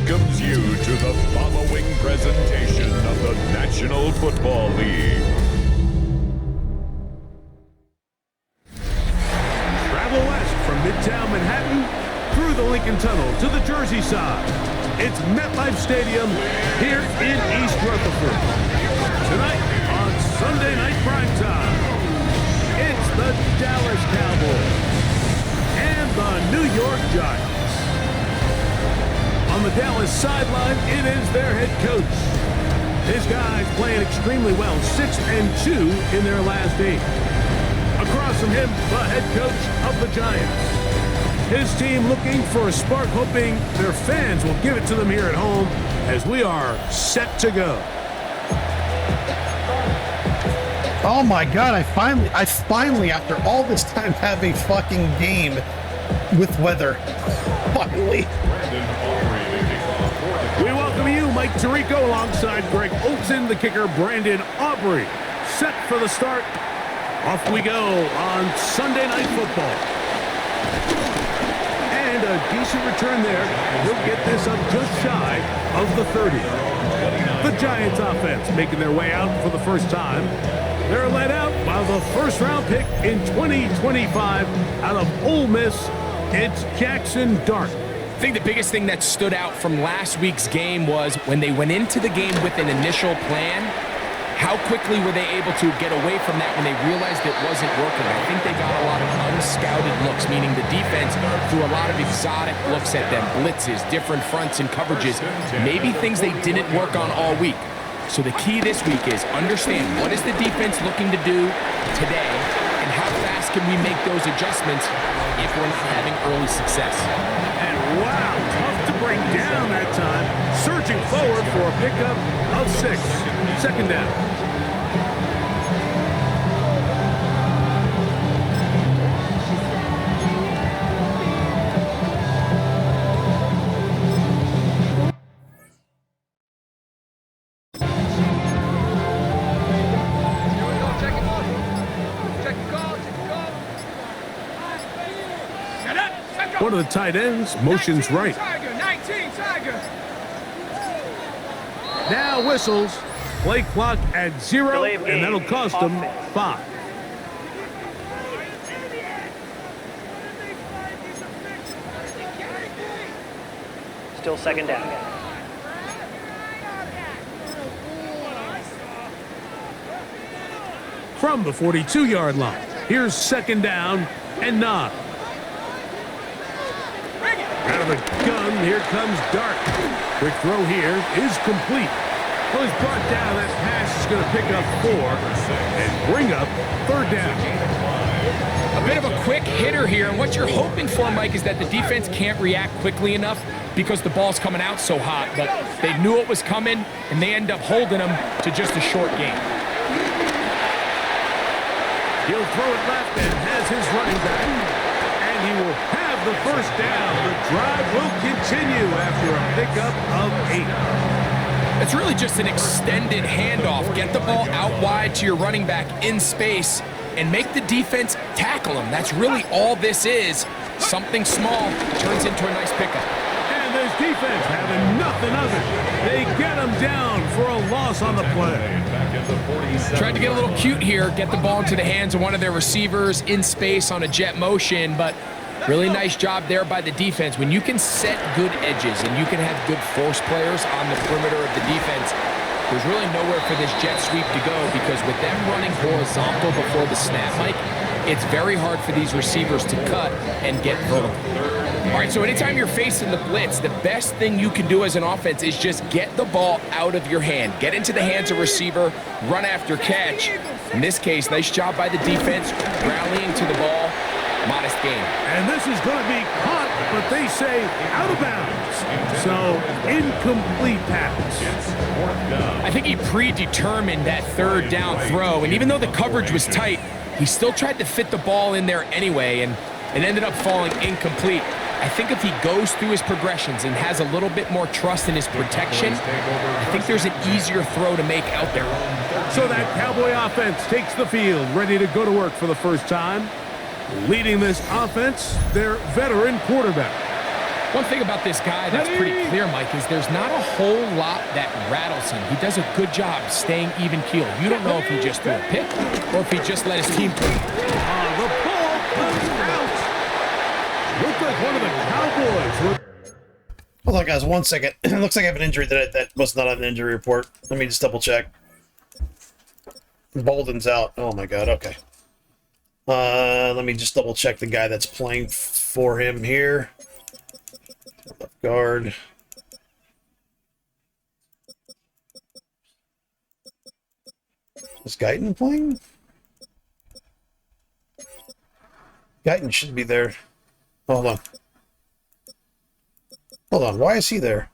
welcomes you to the following presentation of the National Football League. Travel west from Midtown Manhattan through the Lincoln Tunnel to the Jersey side. It's MetLife Stadium here in East Rutherford. Tonight on Sunday Night Primetime, it's the Dallas Cowboys and the New York Giants. On the Dallas sideline, it is their head coach. His guys playing extremely well, 6-2 in their last 8. Across from him, the head coach of the Giants. His team looking for a spark, hoping their fans will give it to them here at home as we are set to go. Oh my God, I finally, after all this time, have a fucking game with weather. Finally. We welcome you, Mike Tirico, alongside Greg Olson, the kicker, Brandon Aubrey. Set for the start. Off we go on Sunday Night Football. And a decent return there. He'll get this up just shy of the 30. The Giants offense making their way out for the first time. They're led out by the first-round pick in 2025 out of Ole Miss. It's Jackson Dart. I think the biggest thing that stood out from last week's game was when they went into the game with an initial plan, how quickly were they able to get away from that when they realized it wasn't working? I think they got a lot of unscouted looks, meaning the defense threw a lot of exotic looks at them, blitzes, different fronts and coverages, maybe things they didn't work on all week. So the key this week is understand what is the defense looking to do today and how fast can we make those adjustments if we're not having early success. And wow, tough to bring down that time. Surging forward for a pickup of 6. Second down. One of the tight ends motions right. Now whistles. Play clock at 0, and that'll cost them 5. Still second down. From the 42-yard line, here's second down and 9. Out of the gun, here comes Dart. Quick throw here is complete. Well, he's brought down. That pass is going to pick up 4 and bring up third down. A bit of a quick hitter here, and what you're hoping for, Mike, is that the defense can't react quickly enough because the ball's coming out so hot, but they knew it was coming, and they end up holding them to just a short game. He'll throw it left and has his running back, and he will have the first down. The drive will continue after a pickup of 8. It's really just an extended handoff. Get the ball out wide to your running back in space and make the defense tackle him. That's really all this is. Something small turns into a nice pickup. And this defense having nothing of it. They get him down for a loss on the play. Tried to get a little cute here, get the ball into the hands of one of their receivers in space on a jet motion, but really nice job there by the defense. When you can set good edges and you can have good force players on the perimeter of the defense, there's really nowhere for this jet sweep to go because with them running horizontal before the snap, Mike, it's very hard for these receivers to cut and get vertical. All right, so anytime you're facing the blitz, the best thing you can do as an offense is just get the ball out of your hand. Get into the hands of receiver, run after catch. In this case, nice job by the defense, rallying to the ball. Modest game. And this is going to be caught, but they say out of bounds. So, incomplete pass. I think he predetermined that third down throw, and even though the coverage was tight, he still tried to fit the ball in there anyway, and it ended up falling incomplete. I think if he goes through his progressions and has a little bit more trust in his protection, I think there's an easier throw to make out there. So that Cowboy offense takes the field, ready to go to work for the first time. Leading this offense, their veteran quarterback. One thing about this guy that's pretty clear, Mike, is there's not a whole lot that rattles him. He does a good job staying even keeled. You don't know if he just threw a pick or if he just let his team play. The ball comes out. Looks like one of the Cowboys. Hold on, guys, 1 second. It looks like I have an injury that was not on the injury report. Let me just double check. Bolden's out. Oh my god, okay. Let me just double check the guy that's playing for him here. Left guard. Is Guyton playing? Guyton should be there. Hold on. Hold on, why is he there?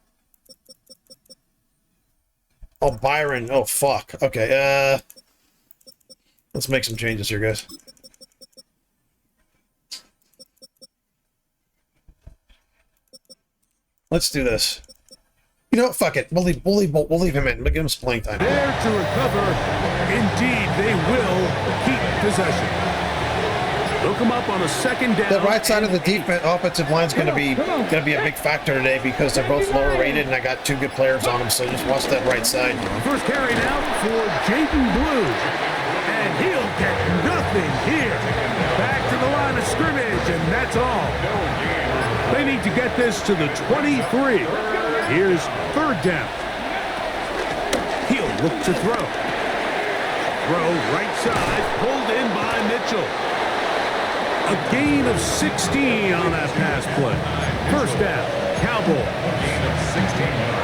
Oh, Byron. Oh, fuck. Okay, let's make some changes here, guys. Let's do this. You know what? Fuck it. We'll leave him in. We'll give him some playing time. There to recover. Indeed, they will keep possession. They'll come up on a second down. The right side of the offensive line is going to be a big factor today because they're both lower rated, and I got two good players on them. So just watch that right side. First carry out for Jayden Blue, and he'll get nothing here. Back to the line of scrimmage, and that's all. They need to get this to the 23. Here's third down. He'll look to throw. Throw right side, pulled in by Mitchell. A gain of 16 on that pass play. First down, Cowboys.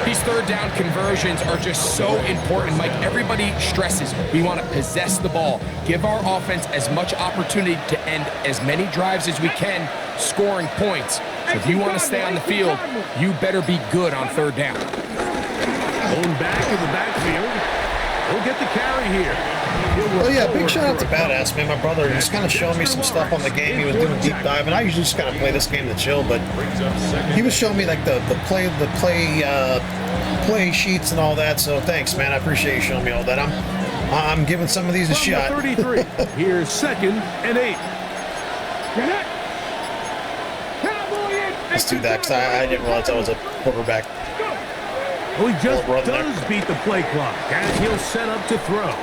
These third down conversions are just so important, Mike. Everybody stresses we want to possess the ball, give our offense as much opportunity to end as many drives as we can, scoring points. So if you want to stay on the field, you better be good on third down. Going back in the backfield. He'll get the carry here. Oh yeah, big shout out to Badass, man. My brother was kind of showing me some stuff on the game. He was doing a deep dive, and I usually just kind of play this game to chill, but he was showing me like the play sheets and all that. So thanks, man. I appreciate you showing me all that. I'm giving some of these a shot. 33. Here's second and 8. Let's do that, because I didn't realize I was a quarterback. Well, he just does beat the play clock as he'll set up to throw.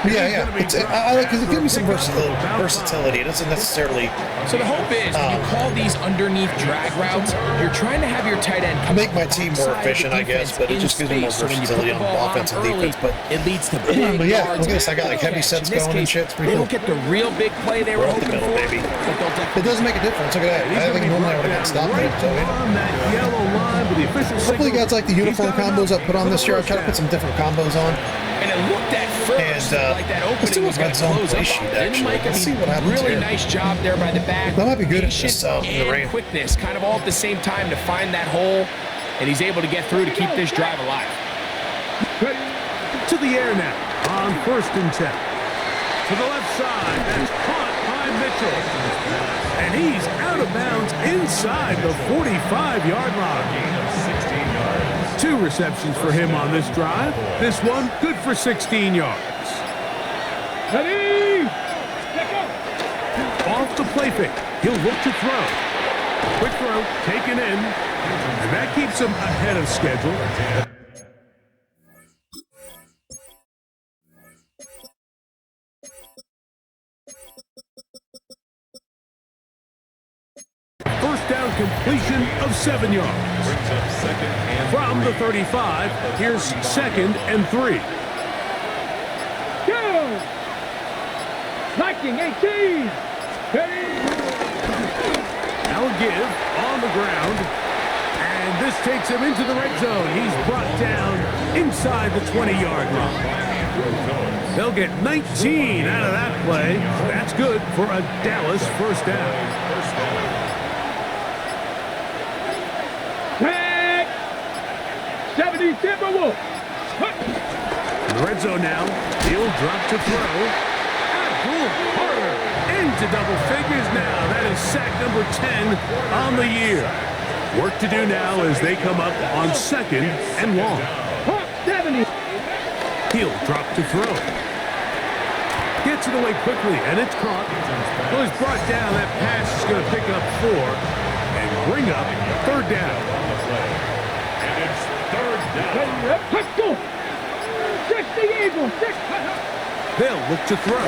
Yeah. I like because it gives me some versatility. It doesn't necessarily. So the hope is when you call these underneath drag routes, you're trying to have your tight end come make my team more efficient, I guess, but it just gives me more versatility on offense and defense. But it leads to big but yeah, yards. look at this. I got like heavy sets going and shit. It's pretty They cool. don't get the real big play they were hoping for, baby. but they'll It doesn't make a difference. Look at that. I think normally I would have gotten stopped there. So, on that yellow line with the official hopefully, you guys like the uniform combos I put on this year. I try to put some different combos on. And it looked at first like that opening was going to close up on it. Let's see what happens really here. nice job there by the back. That might be good. Patience In the rain. and quickness, kind of all at the same time to find that hole, and he's able to get through to keep this drive alive. To the air now on 1st and 10. To the left side, that's caught by Mitchell. And he's out of bounds inside the 45-yard line. 2 receptions for him on this drive. This one good for 16 yards. Ready? Off the play fake. He'll look to throw. Quick throw, taken in. And that keeps him ahead of schedule. First down completion of 7 yards. From the 35, here's 2nd and 3. Go! Liking 18! Now a give on the ground. And this takes him into the red zone. He's brought down inside the 20-yard line. They'll get 19 out of that play. That's good for a Dallas first down. Tag! 70 Timberwolves! In the red zone now, he'll drop to throw. Abdul Carter into double figures now. That is sack number 10 on the year. Work to do now as they come up on 2nd and long. 70! He'll drop to throw. Gets it away quickly, and it's caught. Well, he's brought down. That pass is going to pick up 4. and bring up third down. And it's third down. Let's go. 60 Eagles. 6. They'll look to throw.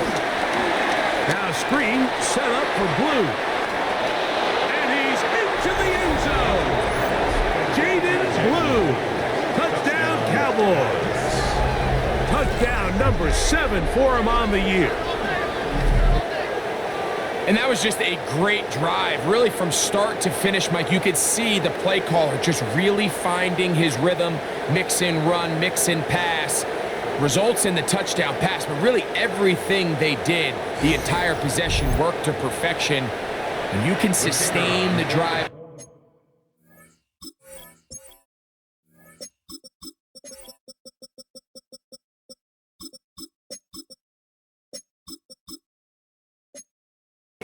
Now a screen set up for Blue. And he's into the end zone. Jaden Blue. Touchdown, Cowboys. Touchdown number 7 for him on the year. And that was just a great drive, really from start to finish, Mike. You could see the play caller just really finding his rhythm, mix in run, mix in pass, results in the touchdown pass. But really everything they did, the entire possession worked to perfection. And you can sustain the drive.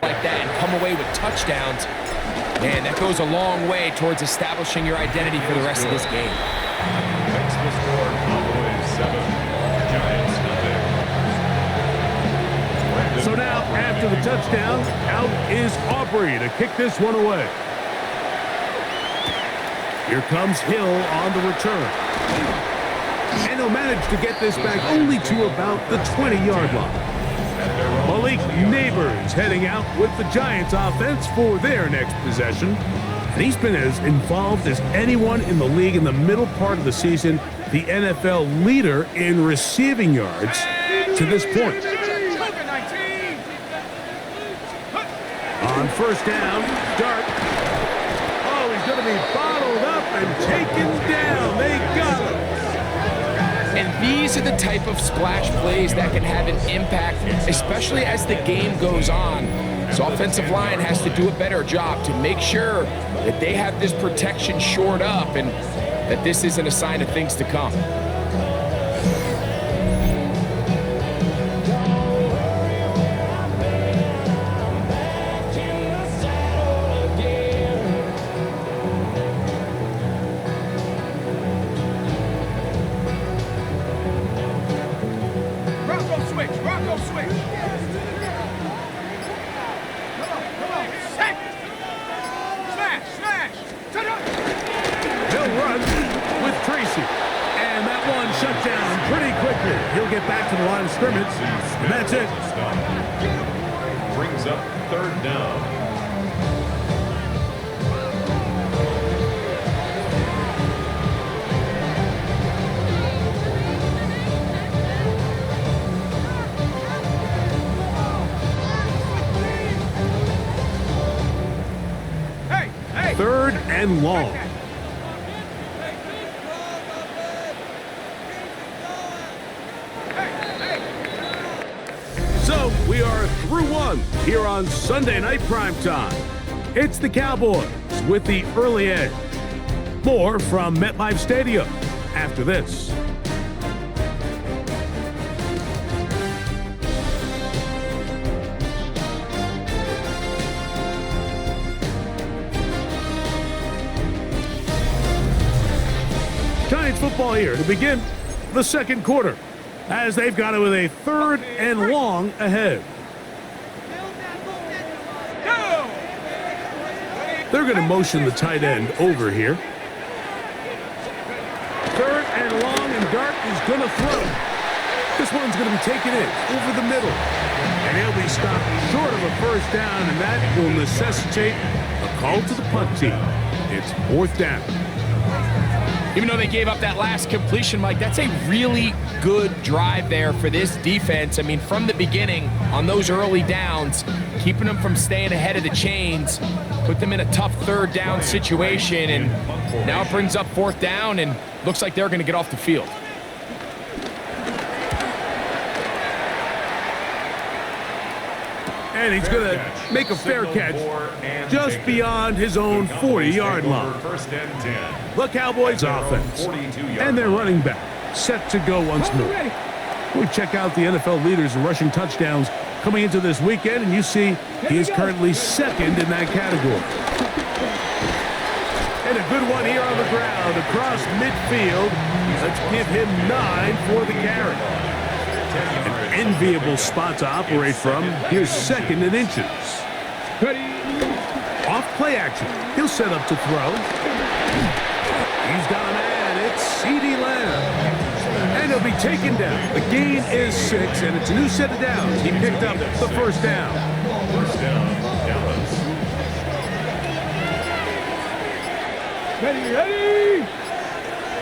Like that and come away with touchdowns, man, that goes a long way towards establishing your identity for the rest of this game. Makes the score Cowboys 7, Giants nothing. So now, after the touchdown, out is Aubrey to kick this one away. Here comes Hill on the return. And he'll manage to get this back only to about the 20-yard line. Malik Neighbors heading out with the Giants offense for their next possession. And he's been as involved as anyone in the league in the middle part of the season, the NFL leader in receiving yards to this point. On first down, Dart. Oh, he's going to be bottled up and taken down. They got him. And these are the type of splash plays that can have an impact, especially as the game goes on. So offensive line has to do a better job to make sure that they have this protection shored up and that this isn't a sign of things to come. He'll get back to the line of scrimmage, and that's it. Brings up third down. Third and long. So we are through one here on Sunday Night Primetime. It's the Cowboys with the early edge. More from MetLife Stadium after this. Giants football here to begin the second quarter, as they've got it with a third and long ahead. They're going to motion the tight end over here. Third and long, and Dart is going to throw. This one's going to be taken in over the middle. And he'll be stopped short of a first down, and that will necessitate a call to the punt team. It's fourth down. Even though they gave up that last completion, Mike, that's a really good drive there for this defense. I mean, from the beginning, on those early downs, keeping them from staying ahead of the chains, put them in a tough third down situation, and now it brings up fourth down, and looks like they're going to get off the field. And he's going to make a fair catch just beyond his own 40-yard line. The Cowboys offense and their running back set to go once more. We check out the NFL leaders in rushing touchdowns coming into this weekend, and you see he is currently second in that category. And a good one here on the ground across midfield. Let's give him 9 for the carry. An enviable spot to operate from. Here's second in inches. Off Play action. He'll set up to throw. He's got a man. It's CeeDee Lamb. And he'll be taken down. The gain is 6, and it's a new set of downs. He picked up the first down. First down, Dallas. Ready.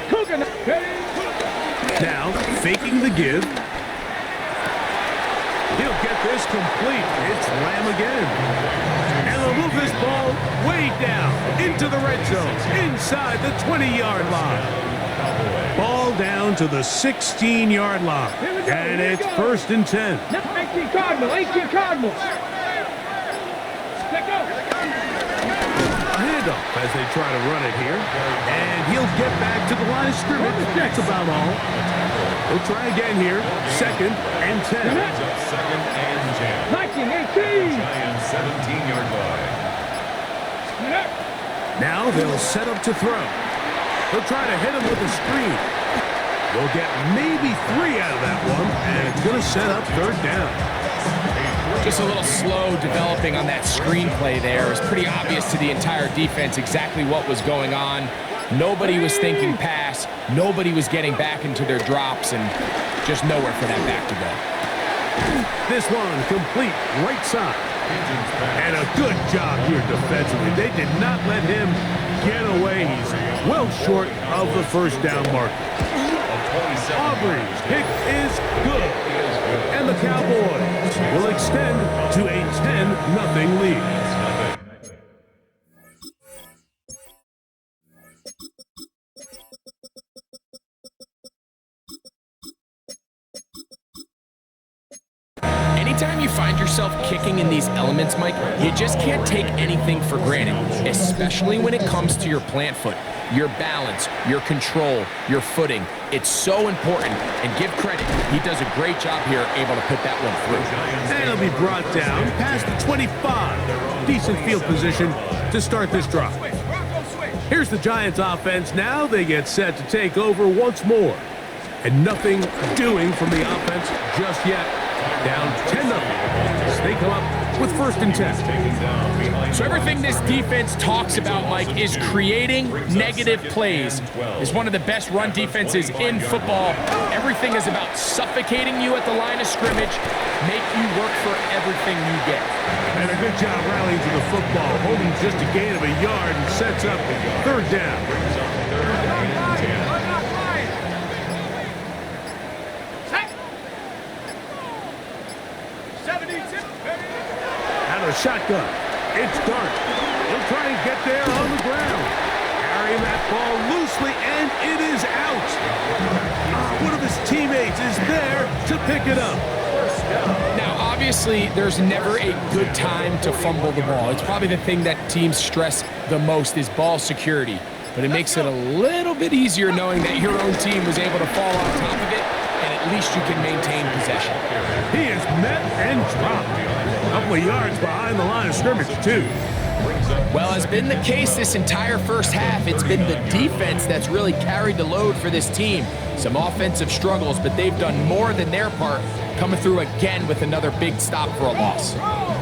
Cooking. Ready. Now, faking the give. He'll get this complete. It's Lamb again. And they'll move this ball way down into the red zone, inside the 20-yard line. Ball down to the 16-yard line. And it's 1st and 10. 18 Cardinals. Let go. A handoff as they try to run it here. And he'll get back to the line of scrimmage. That's about all. We'll try again here. 2nd and 10. Second and 10. 19, 18. Giants 17-yard line. Now they'll set up to throw. They'll try to hit him with a screen. They'll get maybe 3 out of that one, and it's going to set up 3rd down. Just a little slow developing on that screenplay there. It was pretty obvious to the entire defense exactly what was going on. Nobody was thinking pass. Nobody was getting back into their drops, and just nowhere for that back to go. This one complete right side. And a good job here defensively. They did not let him get away. He's well short of the first down marker. Aubrey's pick is good. And the Cowboys will extend to a 10-0 lead. Anytime you find yourself kicking in these elements, Mike, you just can't take anything for granted, especially when it comes to your plant foot, your balance, your control, your footing. It's so important, and give credit. He does a great job here, able to put that one through. And he'll be brought down past the 25. Decent field position to start this drive. Here's the Giants offense. Now they get set to take over once more. And nothing doing from the offense just yet. Down 10-0. They come up with 1st and 10. So everything this defense talks about, Mike, is creating negative plays. It's one of the best run defenses in football. Everything is about suffocating you at the line of scrimmage, make you work for everything you get. And a good job rallying to the football, holding just a gain of a yard and sets up 3rd down. Out of the shotgun. It's Dart. He'll try and get there on the ground. Carrying that ball loosely, and it is out. One of his teammates is there to pick it up. Now, obviously, there's never a good time to fumble the ball. It's probably the thing that teams stress the most is ball security. But it makes it a little bit easier knowing that your own team was able to fall on top of it, and at least you can maintain possession. He is met and dropped. A couple of yards behind the line of scrimmage, too. Well, has been the case this entire first half. It's been the defense that's really carried the load for this team. Some offensive struggles, but they've done more than their part, coming through again with another big stop for a loss.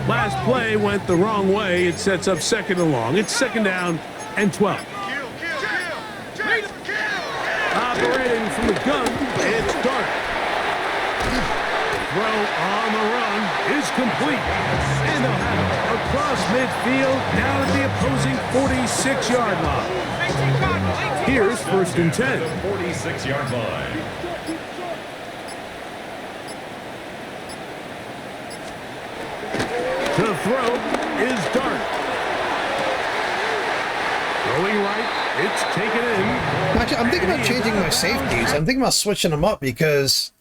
Last play went the wrong way. It sets up 2nd and long. It's 2nd down and 12. Operating from the gun, it's Dart. Throw on the run is complete. And they'll have it across midfield down at the opposing 46-yard line. Here's 1st and 10. 46-yard line. To throw is Dart. Throwing right, it's taken in. Actually, I'm thinking about changing my safeties. I'm thinking about switching them up because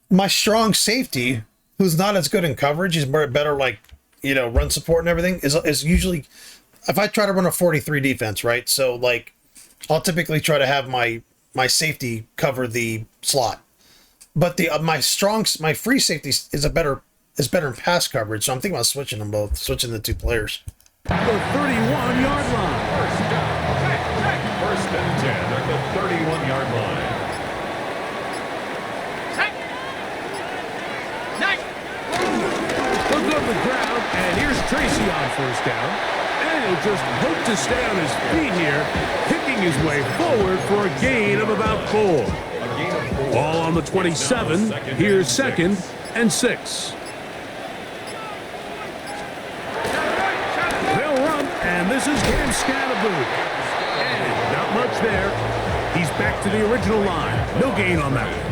my strong safety, who's not as good in coverage, he's better like, you know, run support and everything, is usually, if I try to run a 43 defense, right? So like, I'll typically try to have my safety cover the slot, but my free safety is better in pass coverage. So I'm thinking about switching them both, switching the 2 players. The 31-yard line. First and 10 at the 31-yard line. Look on the ground, and here's Tracy on 1st down. And he'll just hope to stay on his feet here, kicking his way forward for a gain of about 4. Ball on the 27. Here's 2nd and 6. They'll run, and this is Cam Scatterboo. And not much there. He's back to the original line. No gain on that one.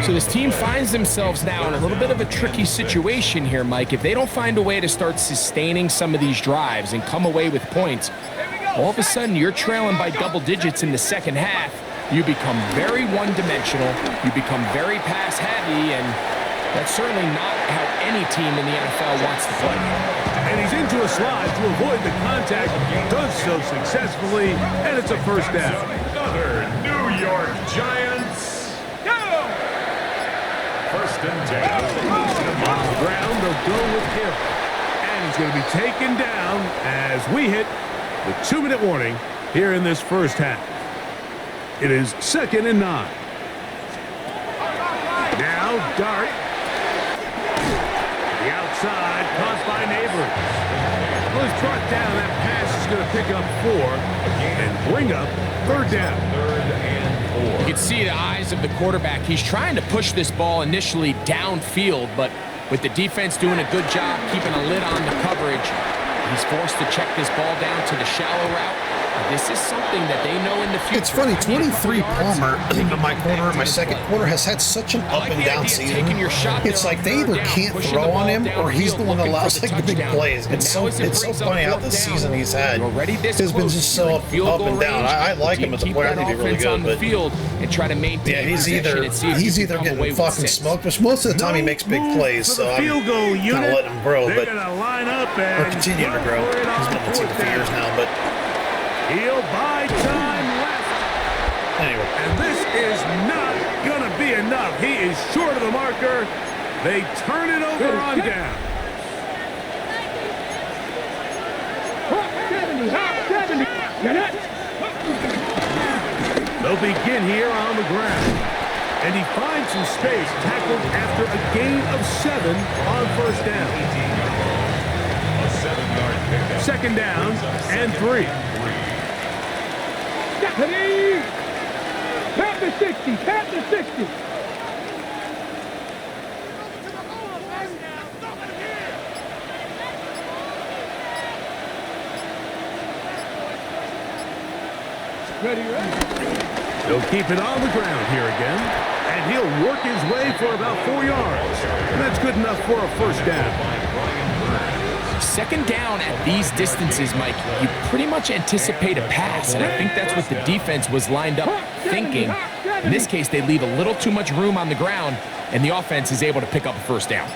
So this team finds themselves now in a little bit of a tricky situation here, Mike. If they don't find a way to start sustaining some of these drives and come away with points, all of a sudden you're trailing by double digits in the second half. You become very one-dimensional. You become very pass-heavy, and that's certainly not how any team in the NFL wants to play. And he's into a slide to avoid the contact. Does so successfully, and it's a first down. Another New York Giants. First and 10. On the ground, they'll go with him. And he's going to be taken down as we hit the 2-minute warning here in this first half. It is 2nd and 9. Now, Dart. The outside, caught by Neighbors. Well, he's brought down. That pass is going to pick up 4 and bring up 3rd down. You can see the eyes of the quarterback. He's trying to push this ball initially downfield, but with the defense doing a good job keeping a lid on the coverage, he's forced to check this ball down to the shallow route. This is something that they know in the future. It's funny, 23 Palmer in my corner in my second quarter has had such an up and down season. It's like they either can't throw on him or he's the one that allows like the big plays. It's so funny how this season he's had has been just so up and down. I like him as a player. I think he's really good, but yeah, he's either getting fucking smoked, which most of the time he makes big plays, so I'm kind of letting him grow, but or continuing to grow. He's been on the team for years now, but. He'll buy time left. Anyway. And this is not going to be enough. He is short of the marker. They turn it over on down. 70, 70. They'll begin here on the ground. And he finds some space, tackled after a gain of 7 on first down. A 7-yard pickup. 2nd down and 3. Pat the 60, pat the 60. Ready. They'll keep it on the ground here again, and he'll work his way for about 4 yards. And that's good enough for a first down. 2nd down at these distances, Mike, you pretty much anticipate a pass, and I think that's what the defense was lined up thinking. In this case, they leave a little too much room on the ground, and the offense is able to pick up a first down.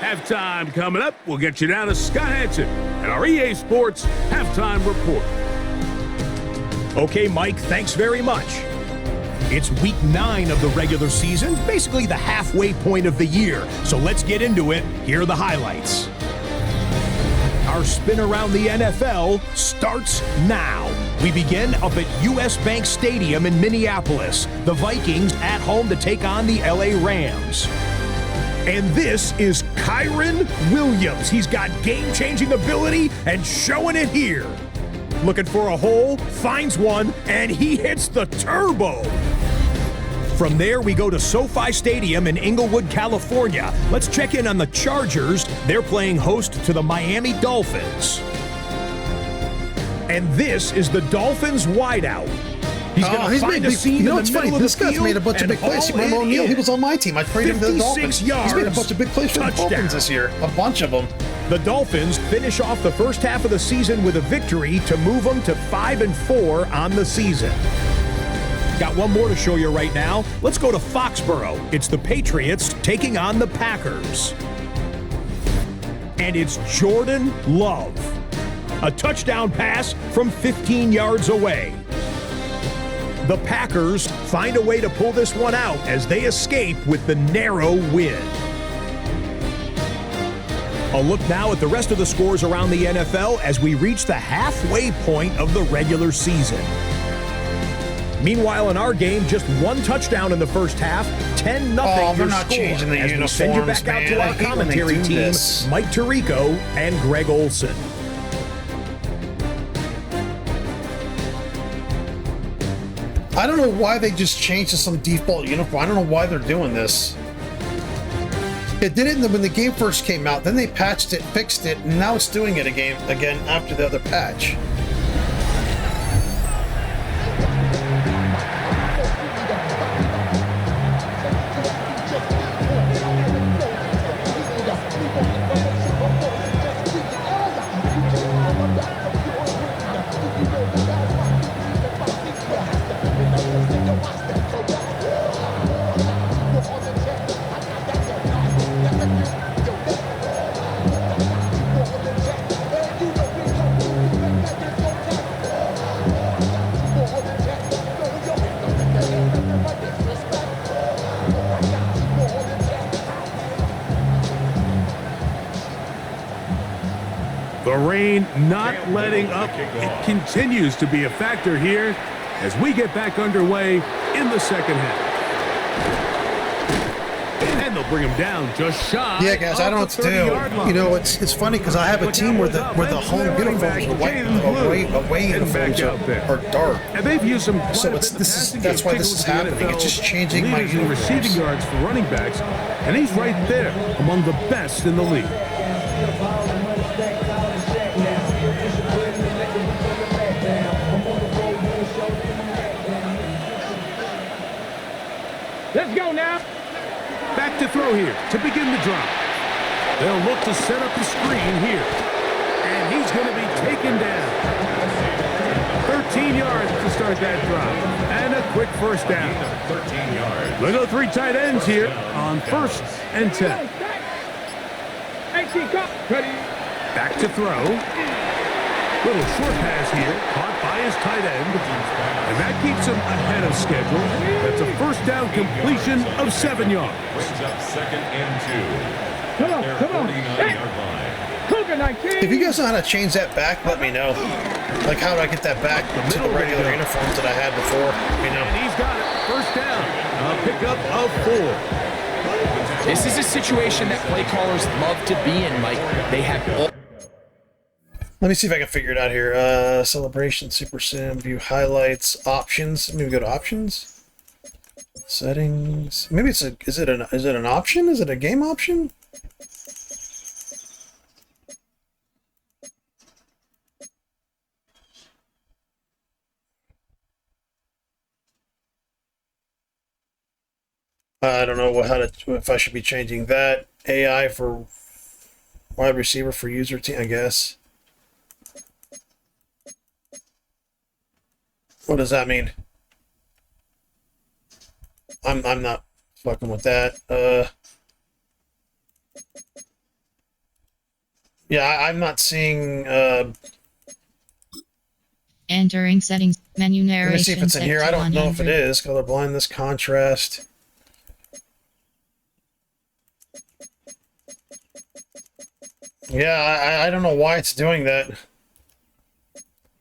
Halftime coming up. We'll get you down to Scott Hansen and our EA Sports Halftime Report. Okay, Mike, thanks very much. It's week 9 of the regular season, basically the halfway point of the year. So let's get into it. Here are the highlights. Our spin around the NFL starts now. We begin up at US Bank Stadium in Minneapolis. The Vikings at home to take on the LA Rams. And this is Kyron Williams. He's got game-changing ability and showing it here. Looking for a hole, finds one, and he hits the turbo. From there, we go to SoFi Stadium in Inglewood, California. Let's check in on the Chargers. They're playing host to the Miami Dolphins. And this is the Dolphins wideout. He's going to find a seam in the middle of the field. This guy's made a bunch of big plays. Remember O'Neal? He was on my team. I traded him to the Dolphins. He's made a bunch of big plays for the Dolphins this year. A bunch of them. The Dolphins finish off the first half of the season with a victory to move them to 5-4 on the season. Got one more to show you right now. Let's go to Foxborough. It's the Patriots taking on the Packers. And it's Jordan Love. A touchdown pass from 15 yards away. The Packers find a way to pull this one out as they escape with the narrow win. A look now at the rest of the scores around the NFL as we reach the halfway point of the regular season. Meanwhile, in our game, just one touchdown in the first half, 10-0 Oh, they're your not score. changing the As we send you uniforms, back out man. to I our hate when they commentary do team, this. Mike Tirico and Greg Olson. I don't know why they just changed to some default uniform. I don't know why they're doing this. It did it when the game first came out. Then they patched it, fixed it, and now it's doing it again after the other patch. The rain not letting up. It continues to be a factor here as we get back underway in the second half. And they'll bring him down just shy. Yeah, guys, I don't know what to do. You know, it's funny because I have a team where the home uniforms are white, away uniforms are dark. And they've used some So that's why this is happening. It's just changing my leaders in receiving uniforms. yards for running backs, and he's right there among the best in the league. Let's go now. Back to throw here to begin the drive. They'll look to set up the screen here. And he's going to be taken down. 13 yards to start that drive. And a quick first down. 13 yards. Look at 3 tight ends here on 1st and 10. 18, come. Ready. Back to throw. Little short pass here, caught by his tight end. And that keeps him ahead of schedule. That's a first down completion of 7 yards. Brings up 2nd and 2. Come on, Their come on. 49-yard line. Cougar 19. If you guys know how to change that back, let me know. Like, how do I get that back to the regular uniforms that I had before? You know. And he's got it. First down. A pickup of 4. This is a situation that play callers love to be in, Mike. They have all. Let me see if I can figure it out here. Celebration, Super Sim, view highlights, options. Maybe go to options. Settings. Maybe it's a. Is it an option? Is it a game option? I don't know if I should be changing that. AI for wide receiver for user team, I guess. What does that mean? I'm not fucking with that. Yeah, I'm not seeing. Entering settings menu Let narration. me see if it's in set here. to I don't know if it 100. is. Color blindness, contrast. Yeah, I don't know why it's doing that.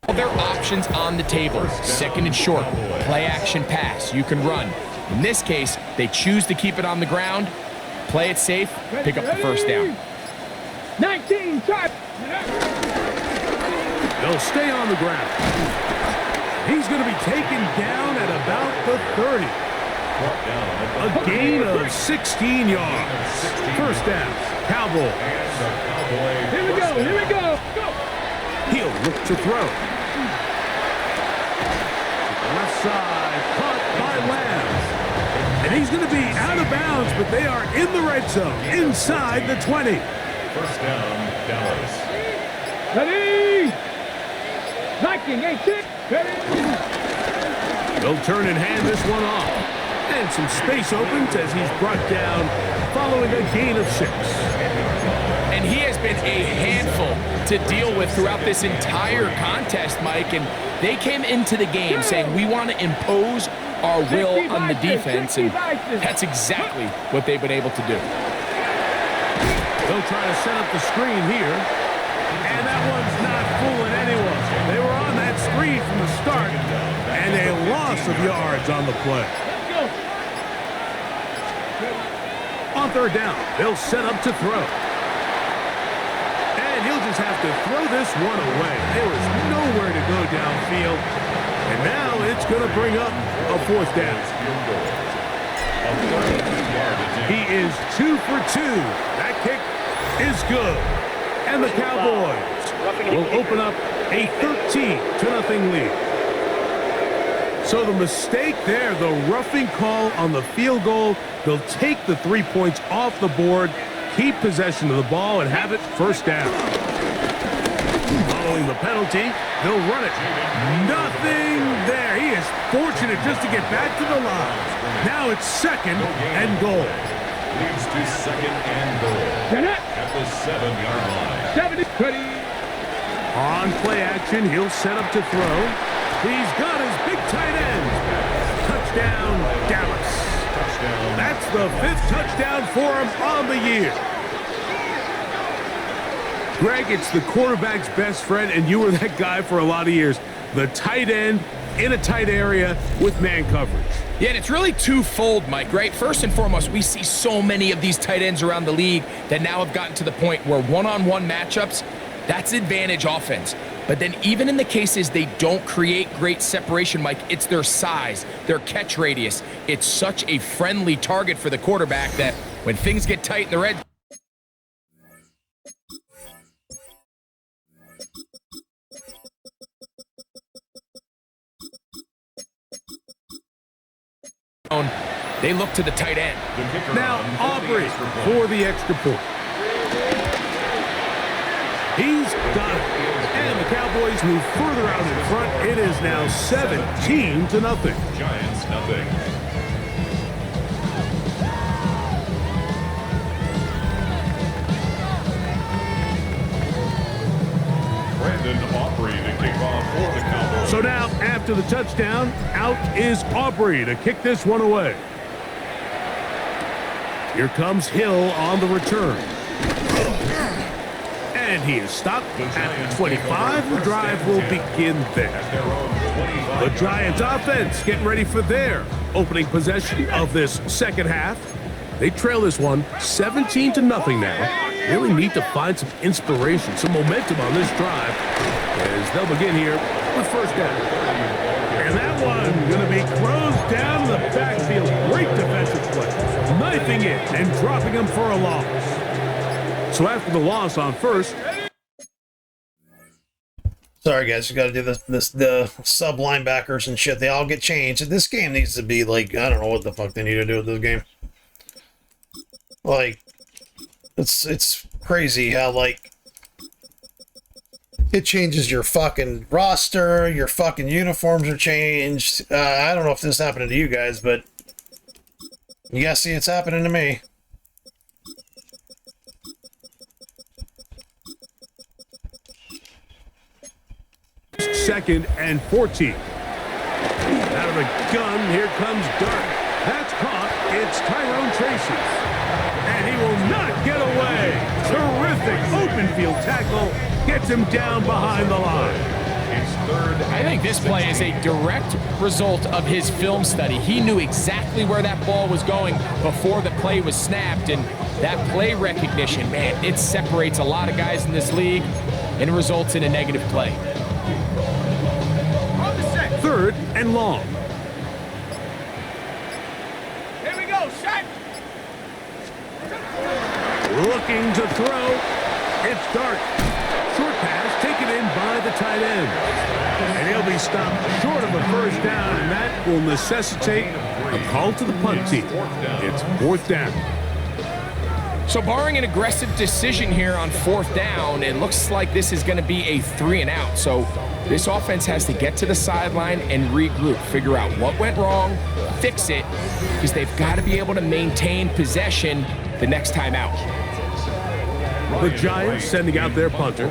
All their options on the table. Second and short, play action pass. You can run. In this case, they choose to keep it on the ground, play it safe, pick up the first down. 19, time. They'll stay on the ground. He's going to be taken down at about the 30. A gain of 16 yards. First down, Cowboys. Here we go, here we go. Go. He'll look to throw. Left side, caught by Lambs. And he's going to be out of bounds, but they are in the red zone, inside the 20. First down, Dallas. Ready. 19, 18. Ready. They'll turn and hand this one off. And some space opens as he's brought down following a gain of 6. And he has been a handful to deal with throughout this entire contest, Mike. And they came into the game saying, we want to impose our will on the defense. And that's exactly what they've been able to do. They'll try to set up the screen here. And that one's not fooling anyone. They were on that screen from the start. And they lost loss of yards on the play. Let's go. On third down, they'll set up to throw. And he'll just have to throw this one away. There was nowhere to go downfield. And now it's going to bring up a fourth down. He is 2 for 2. That kick is good. And the Cowboys will open up a 13-0 lead. So the mistake there, the roughing call on the field goal, they'll take the 3 points off the board, keep possession of the ball, and have it first down. Following the penalty, they'll run it. Nothing there. He is fortunate just to get back to the line. Now it's second and goal. Leads to second and goal at the 7-yard line. 70, 20. On play action, he'll set up to throw. He's got his big tight end. Touchdown, Dallas. That's the 5th touchdown for him on the year. Greg, it's the quarterback's best friend, and you were that guy for a lot of years. The tight end in a tight area with man coverage. Yeah, and it's really twofold, Mike, right? First and foremost, we see so many of these tight ends around the league that now have gotten to the point where one-on-one matchups, that's advantage offense. But then even in the cases they don't create great separation, Mike, it's their size, their catch radius. It's such a friendly target for the quarterback that when things get tight in the red zone, they look to the tight end. Now Aubrey for the extra point. He's got it. And the Cowboys move further out in front. It is now 17-0. Giants, nothing. Brandon Aubrey to kick off for the Cowboys. So now, after the touchdown, out is Aubrey to kick this one away. Here comes Hill on the return. And he is stopped at the 25. The drive will begin there. The Giants offense getting ready for their opening possession of this second half. They trail this one 17-0 now. Really need to find some inspiration, some momentum on this drive as they'll begin here with first down. And that one going to be closed down the backfield. Great defensive play. Knifing it and dropping him for a loss. So after the loss on first. Sorry, guys, you got to do the sub linebackers and shit. They all get changed. This game needs to be like, I don't know what the fuck they need to do with this game. Like, it's crazy how like it changes your fucking roster, your fucking uniforms are changed. I don't know if this is happening to you guys, but you guys see it's happening to me. Second and 14. Out of the gun, here comes Dart. That's caught. It's Tyrone Tracy. And he will not get away. Terrific open field tackle. Gets him down behind the line. It's third. I think this play is a direct result of his film study. He knew exactly where that ball was going before the play was snapped, and that play recognition, man, it separates a lot of guys in this league and results in a negative play. Third and long. Here we go, shot. Looking to throw. It's Dart. Short pass taken in by the tight end. And he'll be stopped short of a first down, and that will necessitate a call to the punt team. It's fourth down. So barring an aggressive decision here on fourth down, it looks like this is going to be a 3-and-out. So this offense has to get to the sideline and regroup, figure out what went wrong, fix it, because they've got to be able to maintain possession the next time out. The Giants sending out their punter.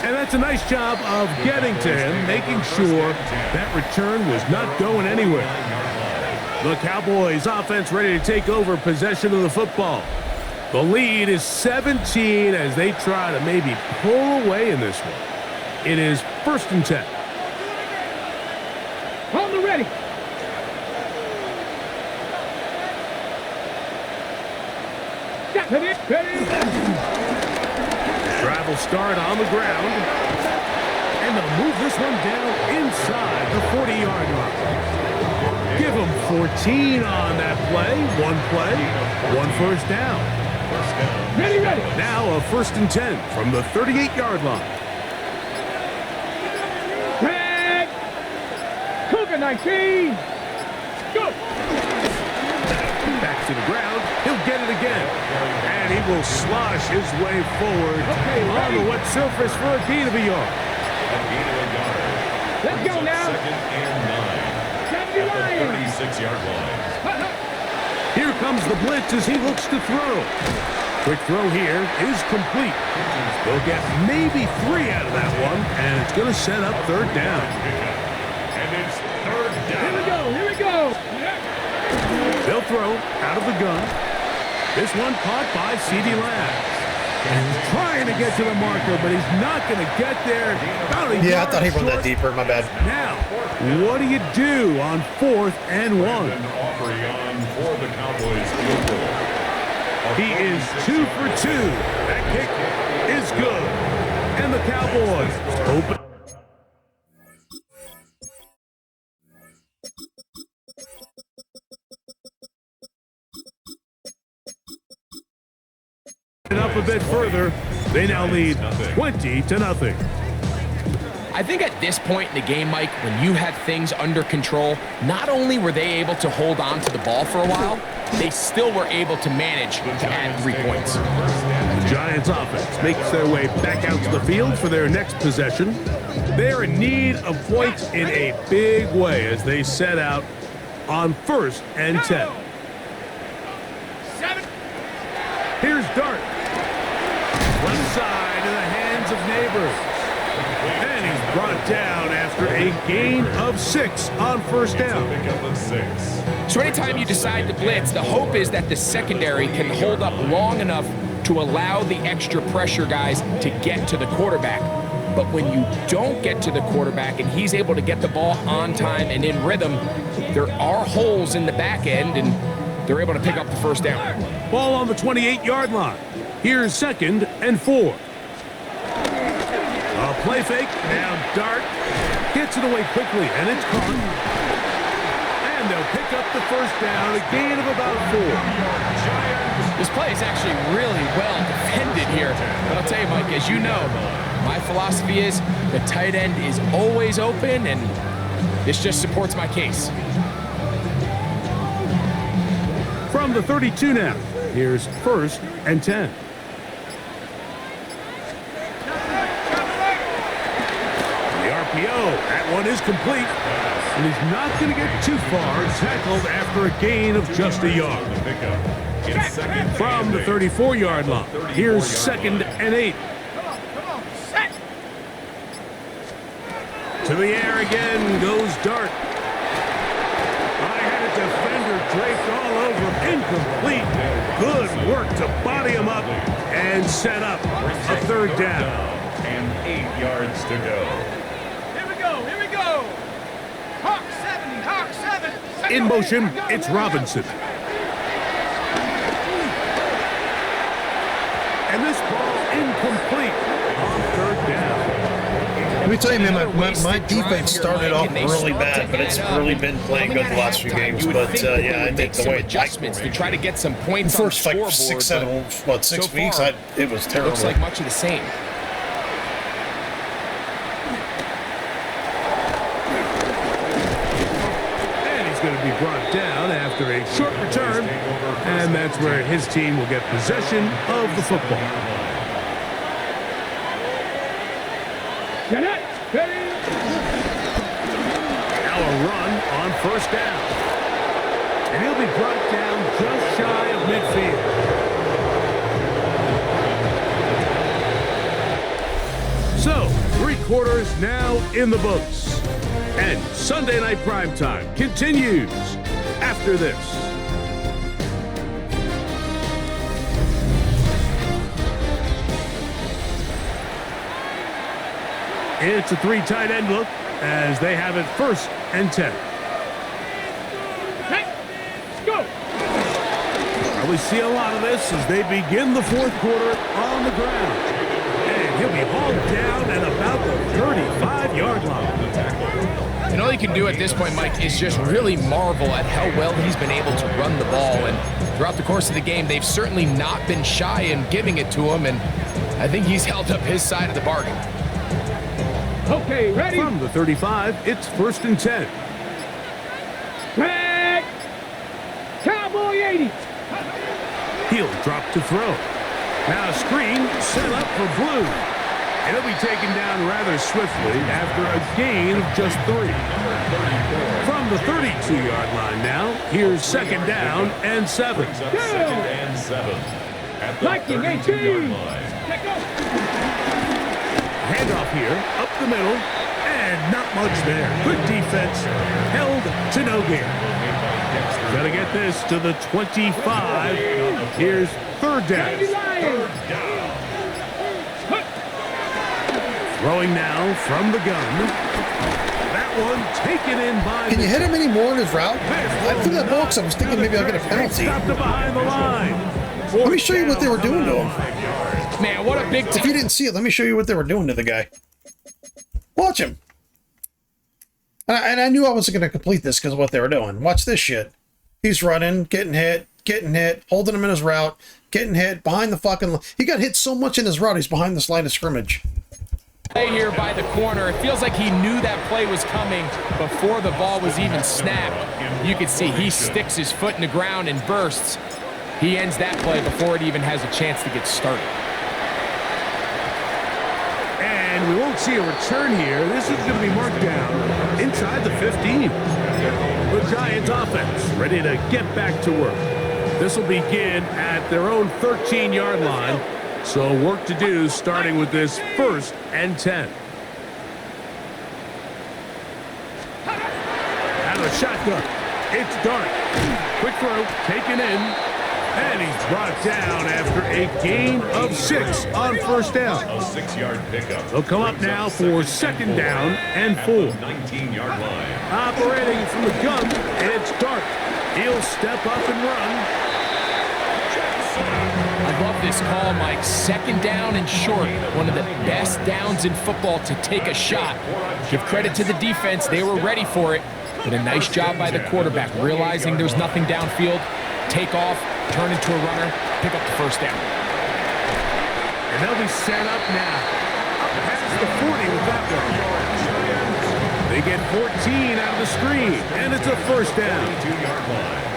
And that's a nice job of getting to him, making sure that return was not going anywhere. The Cowboys offense ready to take over possession of the football. The lead is 17 as they try to maybe pull away in this one. It is 1st and 10. On the ready. Ready. Travel start on the ground. And they'll move this one down inside the 40-yard line. Give them 14 on that play. One 1st down. Ready. Now a 1st and 10 from the 38-yard line. Red. Cougar 19. Go. Back to the ground. He'll get it again. And he will slosh his way forward on the wet surface for a gain of a yard. Let's go now. 2nd and 9 at the 36-yard line. Here comes the blitz as he looks to throw. Quick throw here is complete. They'll get maybe 3 out of that one, and it's going to set up 3rd down. And it's 3rd down. Here we go. They'll throw out of the gun. This one caught by C.D. Lamb. And he's trying to get to the marker, but he's not going to get there. Yeah, I thought he run that deeper. My bad. Now, what do you do on 4th and 1? An offering on for the Cowboys field goal. He is 2 for 2. That kick is good. And the Cowboys open. Up a bit further, they now lead 20-0. I think at this point in the game, Mike, when you have things under control, not only were they able to hold on to the ball for a while, they still were able to manage to add 3 points. The Giants offense makes their way back out to the field for their next possession. They're in need of points in a big way as they set out on 1st and 10. 7. Here's Dart. Left side in the hands of Neighbors. And he's brought down after a gain of 6 on 1st down. Pick up of 6. So anytime you decide to blitz, the hope is that the secondary can hold up long enough to allow the extra pressure guys to get to the quarterback. But when you don't get to the quarterback and he's able to get the ball on time and in rhythm, there are holes in the back end, and they're able to pick up the 1st down. Ball on the 28-yard line. Here's 2nd and 4. A play fake. Now Dart gets it away quickly, and it's caught. And they'll pick up the 1st down, a gain of about 4. This play is actually really well defended here. But I'll tell you, Mike, as you know, my philosophy is the tight end is always open, and this just supports my case. From the 32 now, here's 1st and 10. The RPO, that one is complete. And he's not going to get too far, tackled after a gain of just a yard. From the 34-yard line, here's 2nd and 8. Come on. Set. To the air again goes Dart. I-had a defender draped all over him. Incomplete. Good work to body him up and set up a 3rd down. And 8 yards to go. Here we go. Hawk 7. In motion, it's Robinson. And this ball incomplete on 3rd down. Let me tell you, man, my defense started off really bad, but it's really been playing good the last few games. But yeah, I think the way adjustments to try to get some points the first on the like scoreboard, 6 so weeks, far, it was terrible. looks like much of the same. And he's going to be brought down after a short return. And that's where his team will get possession of the football. Get it. Ready. Now a run on 1st down. And he'll be brought down just shy of midfield. So, 3 quarters now in the books. And Sunday Night Primetime continues after this. It's a 3 tight end look as they have it 1st and 10. Hey, let's go. Probably see a lot of this as they begin the 4th quarter on the ground. And he'll be hauled down at about the 35-yard line. And all you can do at this point, Mike, is just really marvel at how well he's been able to run the ball. And throughout the course of the game, they've certainly not been shy in giving it to him. And I think he's held up his side of the bargain. Okay, ready? From the 35, it's 1st and 10. Back. Cowboy 80. He'll drop to throw. Now a screen set up for Blue. And he'll be taken down rather swiftly after a gain of just 3. From the 32-yard line now, here's 2nd down and 7. Second and 7 at the Liking 32-yard 18. line. Take off. Handoff here, up the middle, and not much there. Good defense, held to no gain. Gotta get this to the 25. Here's 3rd down. Throwing now from the gun. That one taken in by... Can you hit him any more in his route? I threw that ball because I was thinking maybe I'll get a penalty. Stopped it behind the line. Let me show you what they were doing to him. Man, what a big If you didn't see it, let me show you what they were doing to the guy. Watch him. And I knew I wasn't going to complete this because of what they were doing. Watch this shit. He's running, getting hit, holding him in his route, getting hit, behind the fucking... He got hit so much in his route, he's behind the line of scrimmage. play here by the corner. It feels like he knew that play was coming before the ball was even snapped. You can see he sticks his foot in the ground and bursts. He ends that play before it even has a chance to get started. And we won't see a return here. This is going to be marked down inside the 15. The Giants offense ready to get back to work. This will begin at their own 13-yard line. So work to do starting with this 1st and 10. Out of the shotgun. It's Dart. Quick throw taken in. And he's brought down after a gain of 6 on 1st down. A 6-yard pickup. They'll come up now for 2nd down and 4. 19-yard line. Operating from the gun, it's Dart. He'll step up and run. I love this call, Mike. 2nd down and short. One of the best downs in football to take a shot. Give credit to the defense. They were ready for it. But a nice job by the quarterback, realizing there's nothing downfield. Take off, turn into a runner, pick up the 1st down. And they'll be set up now. Up past the 40 with that one. They get 14 out of the screen, and it's a 1st down. 22-yard line.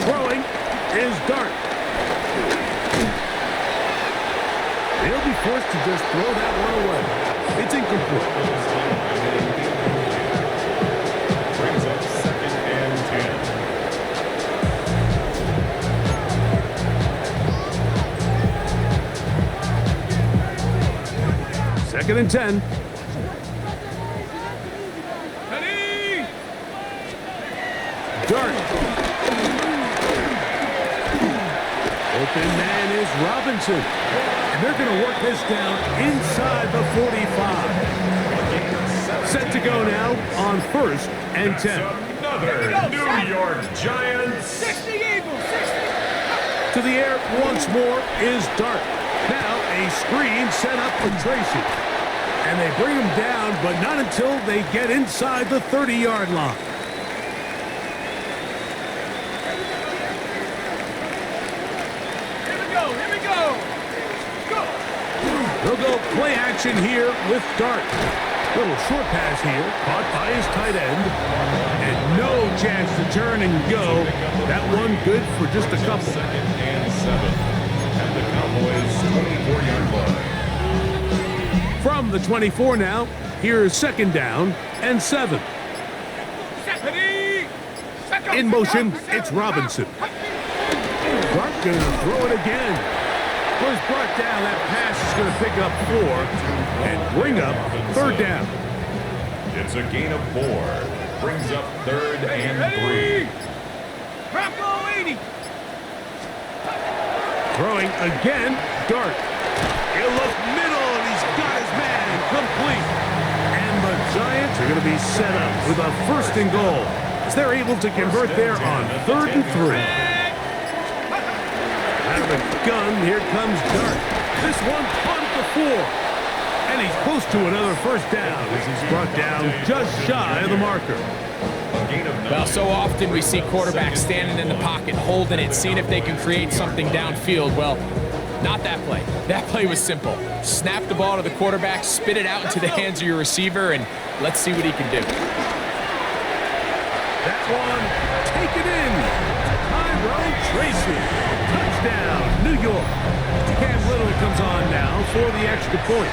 Throwing is Dart. They'll be forced to just throw that one away. It's incomplete. Brings up 2nd and 10. 2nd and 10. Ready? Dart. Open man is Robinson. And they're going to work this down inside the 45. Set to go now on 1st and 10. Another New York Giants. 60 Eagles, 60. To the air once more is Dart. Now a screen set up for Tracy. And they bring him down, but not until they get inside the 30-yard line. Here we go, here we go. Go. They'll go play action here with Dart. Little short pass here, caught by his tight end. And no chance to turn and go. That one good for just a couple. 2nd and 7 at the Cowboys' 24-yard line. From the 24 now, here's 2nd down and 7. Ready? Second. In motion, it's Robinson. Dart going to throw it again. Was brought down. That pass is going to pick up 4 and bring up 3rd down. It's a gain of 4. Brings up 3rd and 3. Bravo 80. Throwing again, Dart. He'll look are going to be set up with a first and goal as they're able to convert there on 3rd and 3. Out of the gun, here comes Dart. This one on the floor. And he's close to another first down as he's brought down just shy of the marker. Well, so often we see quarterbacks standing in the pocket, holding it, seeing if they can create something downfield. Well, not that play. That play was simple. Snap the ball to the quarterback, spit it out into the hands of your receiver, and let's see what he can do. That one, taken in. Tyrone Tracy. Touchdown, New York. Cam Little comes on now for the extra point.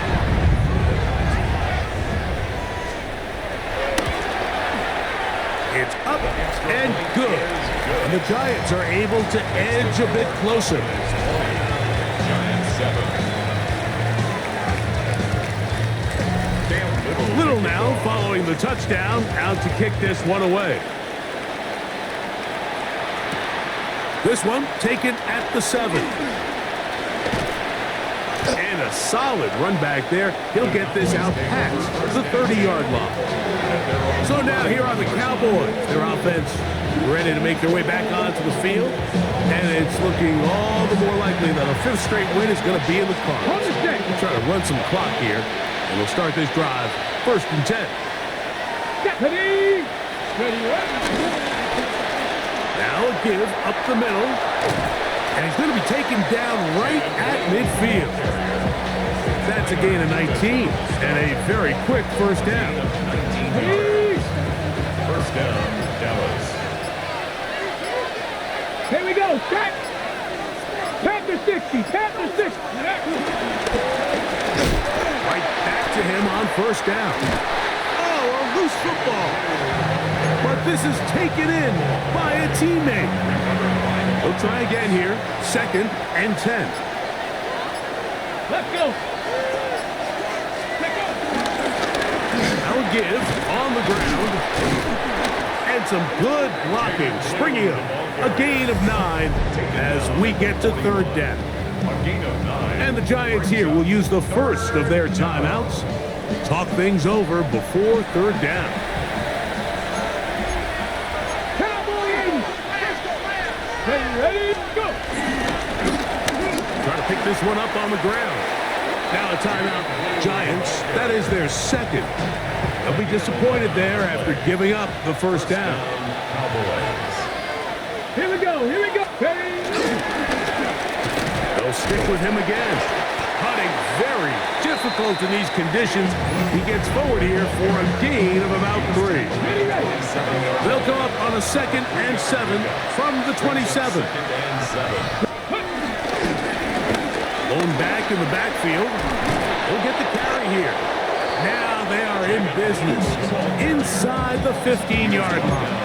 It's up and good. And the Giants are able to edge a bit closer. Little now following the touchdown, out to kick this one away. This one taken at the 7. And a solid run back there. He'll get this out past the 30-yard line. So now here are the Cowboys. Their offense ready to make their way back onto the field. And it's looking all the more likely that a 5th straight win is going to be in the cards. We'll try to run some clock here. And we'll start this drive 1st and 10. Now a give up the middle. And he's going to be taken down right at midfield. That's a gain of 19 and a very quick first down. First down, Dallas. Here we go. Tap. Tap the 60. Tap the 60. Right back to him on first down. Oh, a loose football. But this is taken in by a teammate. We'll try again here. 2nd and 10. Let's go. Now a give on the ground. And some good blocking. Springing up. A gain of 9 as we get to 3rd down. And the Giants here will use the first of their timeouts. Talk things over before 3rd down. Ready? Go! Trying to pick this one up on the ground. Now a timeout. Giants, that is their 2nd. They'll be disappointed there after giving up the first down. Here we go. Here we go. They'll stick with him again. Putting very difficult in these conditions. He gets forward here for a gain of about 3. They'll come up on a 2nd and 7 from the 27. Lone back in the backfield. We'll get the carry here. Now they are in business inside the 15-yard line.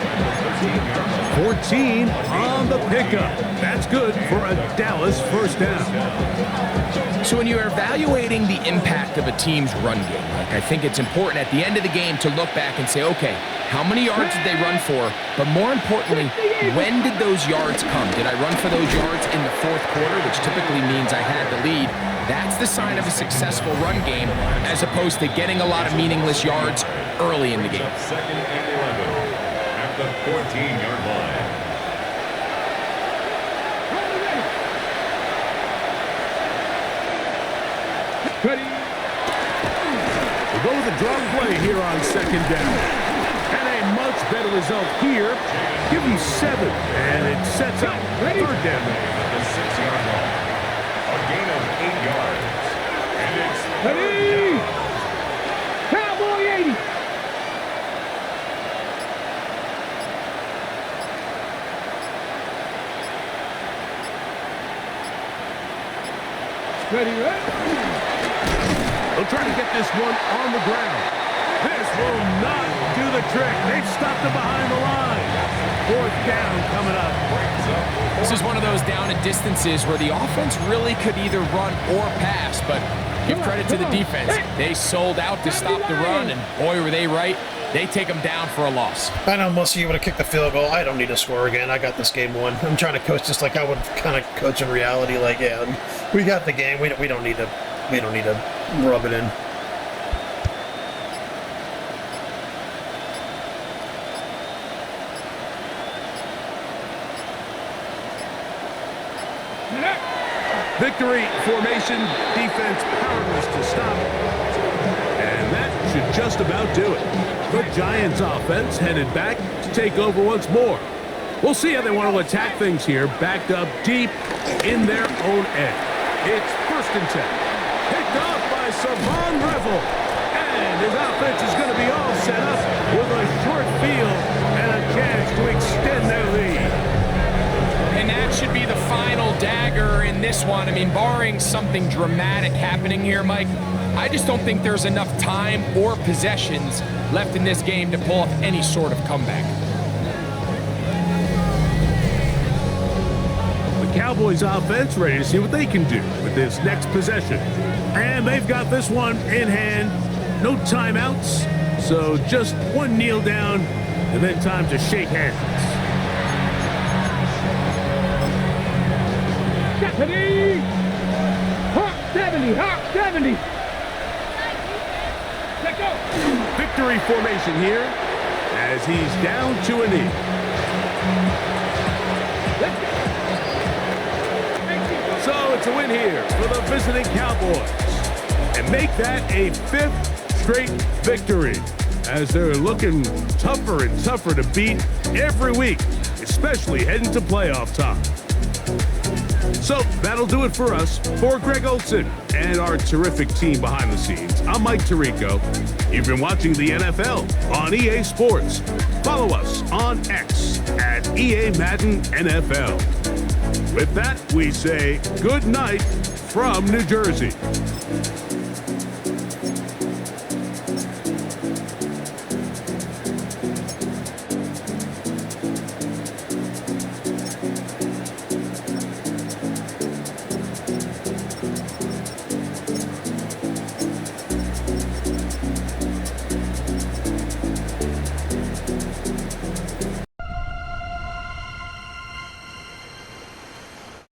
14 on the pickup. That's good for a Dallas first down. So when you're evaluating the impact of a team's run game, I think it's important at the end of the game to look back and say, okay, how many yards did they run for? But more importantly, when did those yards come? Did I run for those yards in the 4th quarter, which typically means I had the lead? That's the sign of a successful run game, as opposed to getting a lot of meaningless yards early in the game. 2nd and 11 at the 14-yard line. Ready? We'll go with a draw play here on 2nd down. And a much better result here. Give him 7. And it sets up 3rd down. At the 6-yard line. A gain of 8 yards. And it's Ready? Cowboy 80. Ready? They'll try to get this one on the ground. This will not do the trick. They've stopped it behind the line. 4th down coming up. This is one of those down and distances where the offense really could either run or pass, but give credit to the defense. They sold out to stop the run, and boy, were they right. They take them down for a loss. I know most of you would have kicked the field goal. I don't need to score again. I got this game won. I'm trying to coach just like I would kind of coach in reality. Like, yeah, we got the game. We don't need to rub it in. Victory formation, defense powerless to stop. And that should just about do it. The Giants offense headed back to take over once more. We'll see how they want to attack things here, backed up deep in their own end. It's 1st and 10. Picked off by Savon Revel. And his offense is going to be all set up with a short field and a chance to extend their lead. And that should be the final dagger in this one. I mean, barring something dramatic happening here, Mike, I just don't think there's enough time or possessions left in this game to pull off any sort of comeback. The Cowboys offense ready to see what they can do with this next possession. And they've got this one in hand. No timeouts, so just one kneel down and then time to shake hands. Stephanie! Hawk 70! Hawk 70! Let go! Victory formation here as he's down to a knee. Let's go! So it's a win here for the visiting Cowboys. And make that a 5th straight victory as they're looking tougher and tougher to beat every week, especially heading to playoff time. So that'll do it for us. For Greg Olson and our terrific team behind the scenes, I'm Mike Tirico. You've been watching the NFL on EA Sports. Follow us on X at EA Madden NFL. With that, we say good night from New Jersey.